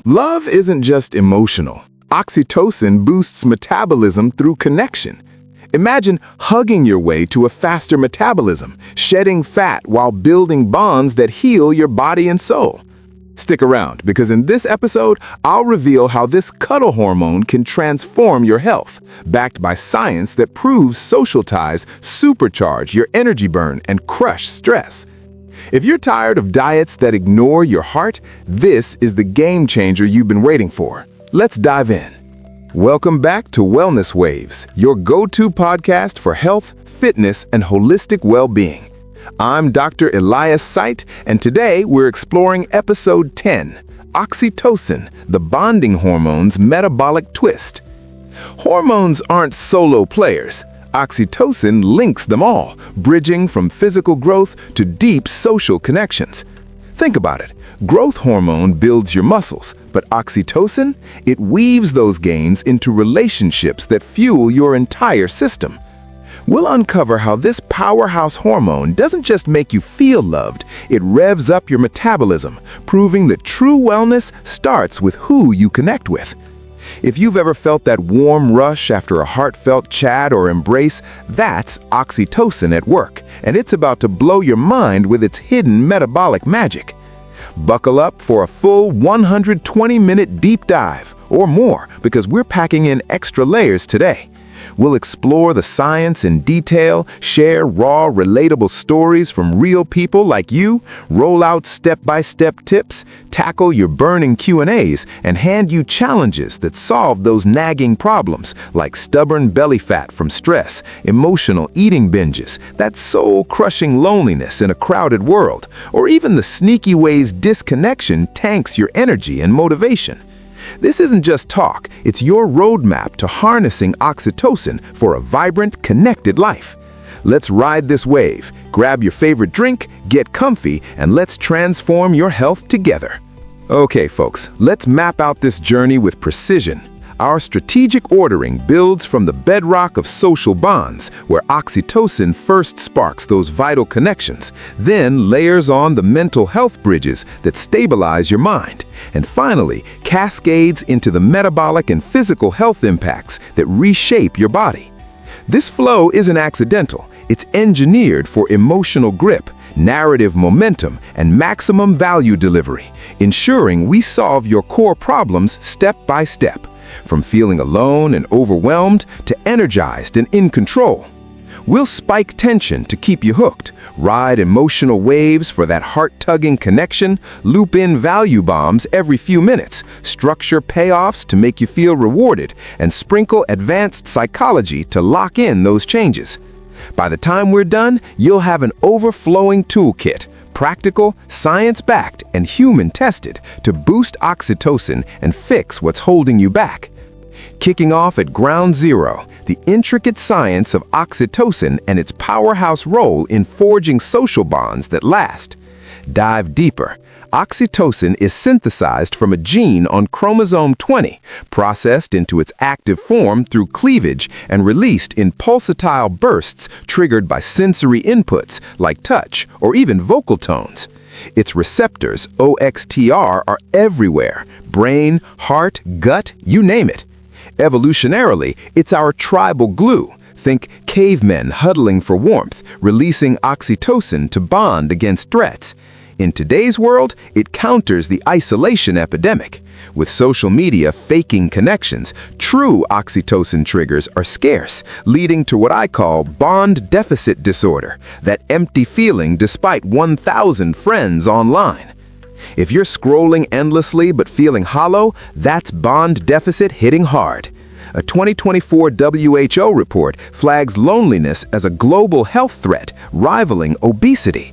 Love isn't just emotional. Oxytocin boosts metabolism through connection. Imagine hugging your way to a faster metabolism, shedding fat while building bonds that heal your body and soul. Stick around, because in this episode, I'll reveal how this cuddle hormone can transform your health, backed by science that proves social ties supercharge your energy burn and crush stress. If you're tired of diets that ignore your heart, this is the game changer you've been waiting for. Let's dive in. Welcome back to Wellness Waves, your go-to podcast for health, fitness, and holistic well-being. I'm Dr. Elias Site, and today we're exploring Episode 10, Oxytocin, the bonding hormone's metabolic twist. Hormones aren't solo players. Oxytocin links them all, bridging from physical growth to deep social connections. Think about it. Growth hormone builds your muscles, but oxytocin, it weaves those gains into relationships that fuel your entire system. We'll uncover how this powerhouse hormone doesn't just make you feel loved, it revs up your metabolism, proving that true wellness starts with who you connect with. If you've ever felt that warm rush after a heartfelt chat or embrace, that's oxytocin at work, and it's about to blow your mind with its hidden metabolic magic. Buckle up for a full 120-minute deep dive, or more, because we're packing in extra layers today. We'll explore the science in detail, share raw, relatable stories from real people like you, roll out step-by-step tips, tackle your burning Q&As, and hand you challenges that solve those nagging problems like stubborn belly fat from stress, emotional eating binges, that soul-crushing loneliness in a crowded world, or even the sneaky ways disconnection tanks your energy and motivation. This isn't just talk, it's your roadmap to harnessing oxytocin for a vibrant, connected life. Let's ride this wave, grab your favorite drink, get comfy, and let's transform your health together. Okay, folks, let's map out this journey with precision. Our strategic ordering builds from the bedrock of social bonds, where oxytocin first sparks those vital connections, then layers on the mental health bridges that stabilize your mind, and finally cascades into the metabolic and physical health impacts that reshape your body. This flow isn't accidental. It's engineered for emotional grip, narrative momentum, and maximum value delivery, ensuring we solve your core problems step by step. From feeling alone and overwhelmed to energized and in control. We'll spike tension to keep you hooked, ride emotional waves for that heart-tugging connection, loop in value bombs every few minutes, structure payoffs to make you feel rewarded, and sprinkle advanced psychology to lock in those changes. By the time we're done, you'll have an overflowing toolkit, practical, science-backed, and human-tested to boost oxytocin and fix what's holding you back. Kicking off at ground zero, the intricate science of oxytocin and its powerhouse role in forging social bonds that last. Dive deeper. Oxytocin is synthesized from a gene on chromosome 20, processed into its active form through cleavage and released in pulsatile bursts triggered by sensory inputs like touch or even vocal tones. Its receptors, OXTR, are everywhere: brain, heart, gut, you name it. Evolutionarily, it's our tribal glue. Think cavemen huddling for warmth, releasing oxytocin to bond against threats. In today's world, it counters the isolation epidemic. With social media faking connections, true oxytocin triggers are scarce, leading to what I call bond deficit disorder, that empty feeling despite 1,000 friends online. If you're scrolling endlessly but feeling hollow, that's bond deficit hitting hard. A 2024 WHO report flags loneliness as a global health threat, rivaling obesity.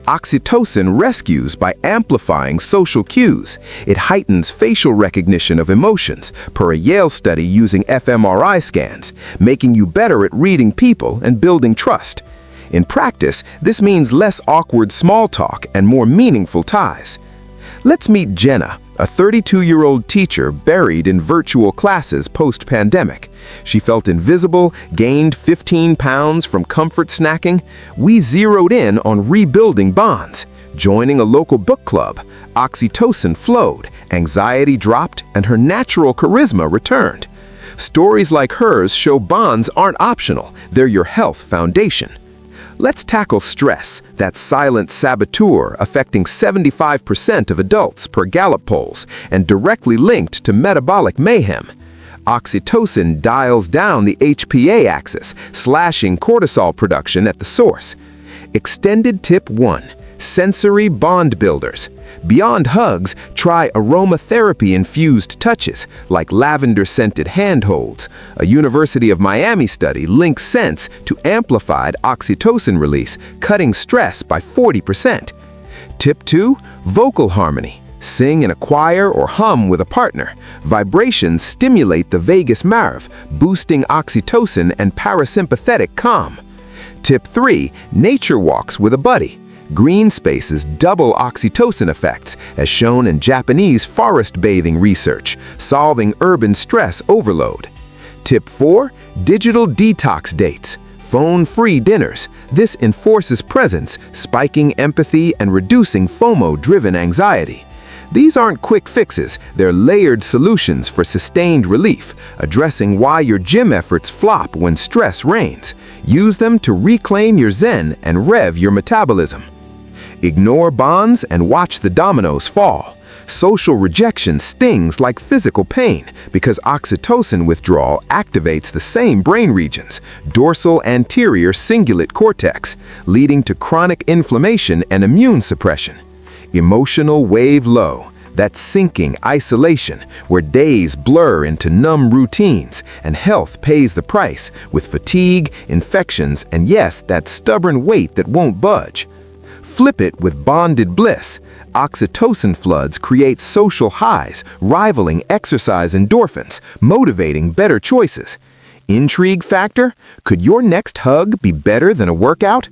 Oxytocin rescues by amplifying social cues. It heightens facial recognition of emotions, per a Yale study using fMRI scans, making you better at reading people and building trust. In practice, this means less awkward small talk and more meaningful ties. Let's meet Jenna, a 32-year-old teacher buried in virtual classes post-pandemic. She felt invisible, gained 15 pounds from comfort snacking. We zeroed in on rebuilding bonds. Joining a local book club, oxytocin flowed, anxiety dropped, and her natural charisma returned. Stories like hers show bonds aren't optional, they're your health foundation. Let's tackle stress, that silent saboteur affecting 75% of adults per Gallup polls and directly linked to metabolic mayhem. Oxytocin dials down the HPA axis, slashing cortisol production at the source. Extended tip 1. Sensory bond builders. Beyond hugs, try aromatherapy-infused touches, like lavender-scented handholds. A University of Miami study links scents to amplified oxytocin release, cutting stress by 40%. Tip 2. Vocal harmony. Sing in a choir or hum with a partner. Vibrations stimulate the vagus nerve, boosting oxytocin and parasympathetic calm. Tip 3. Nature walks with a buddy. Green spaces double oxytocin effects, as shown in Japanese forest bathing research, solving urban stress overload. Tip 4. Digital detox dates. Phone-free dinners. This enforces presence, spiking empathy and reducing FOMO-driven anxiety. These aren't quick fixes, they're layered solutions for sustained relief, addressing why your gym efforts flop when stress reigns. Use them to reclaim your zen and rev your metabolism. Ignore bonds and watch the dominoes fall. Social rejection stings like physical pain because oxytocin withdrawal activates the same brain regions, dorsal anterior cingulate cortex, leading to chronic inflammation and immune suppression. Emotional wave low, that sinking isolation where days blur into numb routines and health pays the price with fatigue, infections, and yes, that stubborn weight that won't budge. Flip it with bonded bliss. Oxytocin floods create social highs, rivaling exercise endorphins, motivating better choices. Intrigue factor? Could your next hug be better than a workout?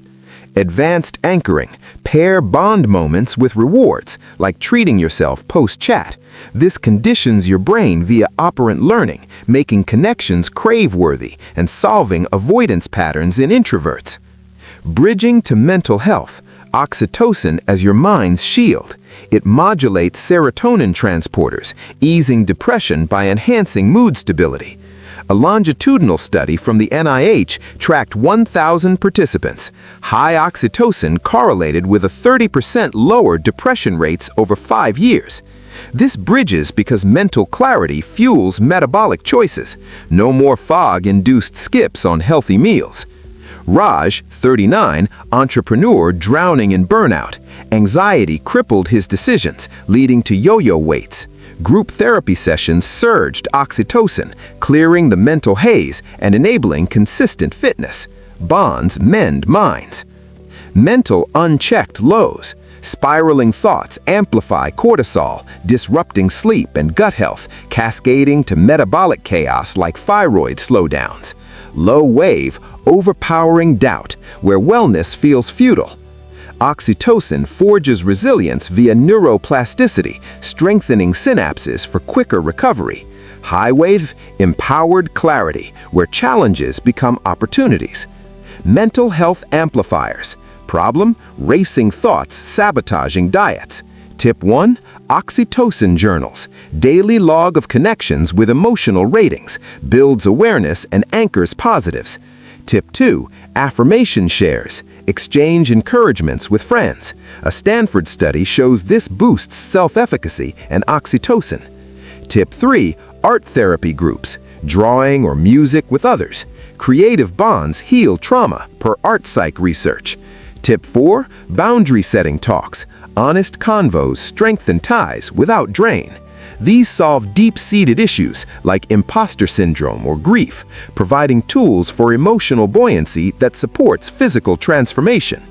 Advanced anchoring. Pair bond moments with rewards, like treating yourself post-chat. This conditions your brain via operant learning, making connections crave-worthy and solving avoidance patterns in introverts. Bridging to mental health. Oxytocin as your mind's shield. It modulates serotonin transporters, easing depression by enhancing mood stability. A longitudinal study from the NIH tracked 1,000 participants. High oxytocin correlated with a 30% lower depression rates over 5 years. This bridges because mental clarity fuels metabolic choices. No more fog-induced skips on healthy meals. Raj, 39, entrepreneur drowning in burnout. Anxiety crippled his decisions, leading to yo-yo weights. Group therapy sessions surged oxytocin, clearing the mental haze and enabling consistent fitness. Bonds mend minds. Mental unchecked lows. Spiraling thoughts amplify cortisol, disrupting sleep and gut health, cascading to metabolic chaos like thyroid slowdowns. Low wave, overpowering doubt, where wellness feels futile. Oxytocin forges resilience via neuroplasticity, strengthening synapses for quicker recovery. High wave, empowered clarity, where challenges become opportunities. Mental health amplifiers. Problem, racing thoughts sabotaging diets. Tip 1, oxytocin journals. Daily log of connections with emotional ratings, builds awareness and anchors positives. Tip 2, affirmation shares. Exchange encouragements with friends. A Stanford study shows this boosts self-efficacy and oxytocin. Tip 3, art therapy groups. Drawing or music with others. Creative bonds heal trauma, per Art Psych research. Tip 4, boundary setting talks. Honest convos strengthen ties without drain. These solve deep-seated issues like imposter syndrome or grief, providing tools for emotional buoyancy that supports physical transformation.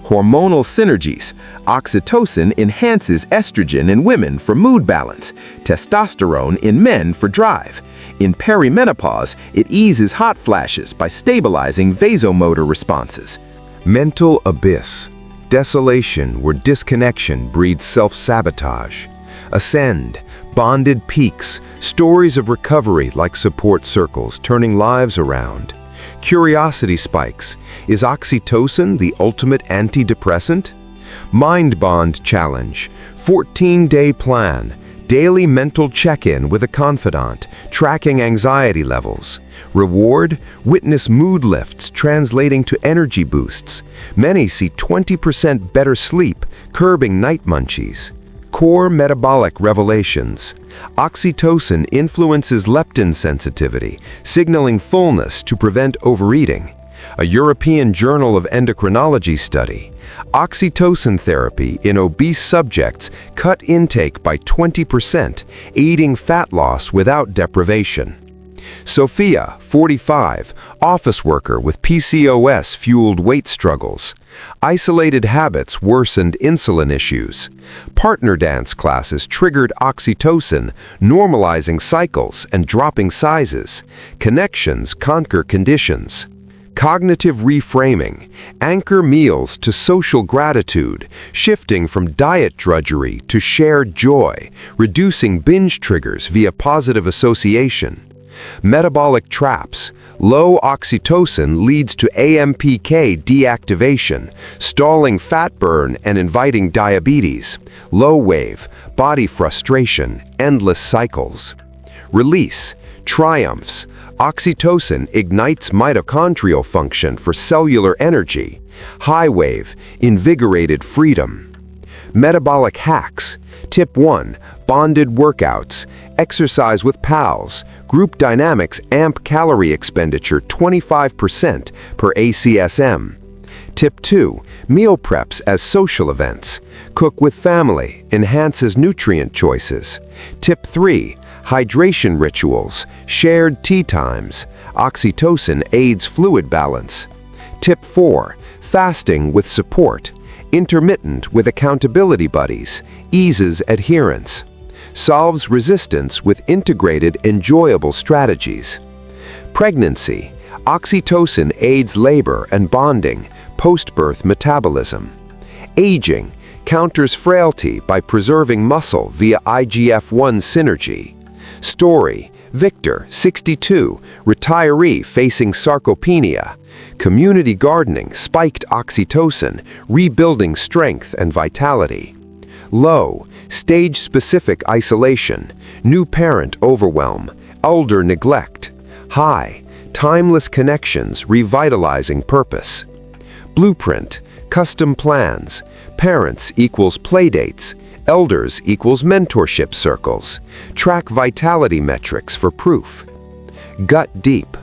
Hormonal synergies. Oxytocin enhances estrogen in women for mood balance, testosterone in men for drive. In perimenopause, it eases hot flashes by stabilizing vasomotor responses. Mental abyss. Desolation where disconnection breeds self-sabotage. Ascend. Bonded peaks. Stories of recovery like support circles turning lives around. Curiosity spikes. Is oxytocin the ultimate antidepressant? Mind Bond Challenge, 14-day plan, daily mental check-in with a confidant, tracking anxiety levels. Reward, witness mood lifts translating to energy boosts. Many see 20% better sleep, curbing night munchies. Core metabolic revelations. Oxytocin influences leptin sensitivity, signaling fullness to prevent overeating. A European Journal of Endocrinology study. Oxytocin therapy in obese subjects cut intake by 20%, aiding fat loss without deprivation. Sophia, 45, office worker with PCOS-fueled weight struggles. Isolated habits worsened insulin issues. Partner dance classes triggered oxytocin, normalizing cycles and dropping sizes. Connections conquer conditions. Cognitive reframing, anchor meals to social gratitude, shifting from diet drudgery to shared joy, reducing binge triggers via positive association. Metabolic traps, low oxytocin leads to AMPK deactivation, stalling fat burn and inviting diabetes. Low wave, body frustration, endless cycles. Release, triumphs. Oxytocin ignites mitochondrial function for cellular energy. High wave, invigorated freedom. Metabolic hacks. Tip 1. Bonded workouts. Exercise with pals. Group dynamics amp calorie expenditure 25% per ACSM. Tip 2. Meal preps as social events. Cook with family. Enhances nutrient choices. Tip 3. Hydration rituals. Shared tea times. Oxytocin aids fluid balance. Tip 4. Fasting with support. Intermittent with accountability buddies. Eases adherence. Solves resistance with integrated, enjoyable strategies. Pregnancy. Oxytocin aids labor and bonding, post-birth metabolism. Aging. Counters frailty by preserving muscle via IGF-1 synergy. Story. Victor, 62, retiree facing sarcopenia. Community gardening spiked oxytocin, rebuilding strength and vitality. Low, stage-specific isolation, new parent overwhelm, elder neglect. High, timeless connections revitalizing purpose. Blueprint, custom plans, parents equals playdates, elders equals mentorship circles. Track vitality metrics for proof. Gut deep.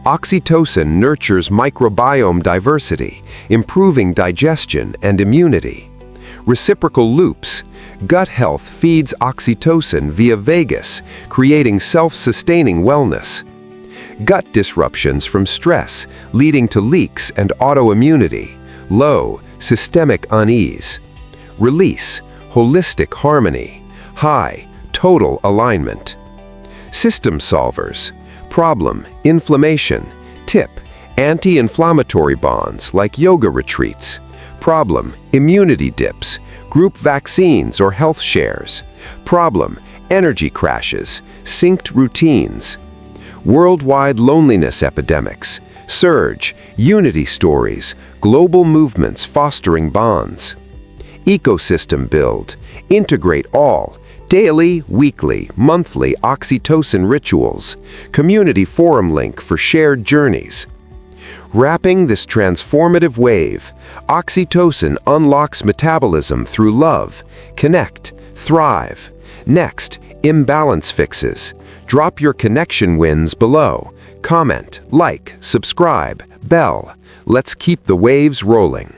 Oxytocin nurtures microbiome diversity, improving digestion and immunity. Reciprocal loops. Gut health feeds oxytocin via vagus, creating self-sustaining wellness. Gut disruptions from stress, leading to leaks and autoimmunity. Low, systemic unease. Release. Holistic harmony. High, total alignment. System solvers. Problem, inflammation. Tip, anti-inflammatory bonds like yoga retreats. Problem, immunity dips, group vaccines or health shares. Problem, energy crashes, synced routines. Worldwide loneliness epidemics. Surge, unity stories, global movements fostering bonds. Ecosystem build. Integrate all. Daily, weekly, monthly oxytocin rituals. Community forum link for shared journeys. Wrapping this transformative wave, oxytocin unlocks metabolism through love. Connect. Thrive. Next, imbalance fixes. Drop your connection wins below. Comment, like, subscribe, bell. Let's keep the waves rolling.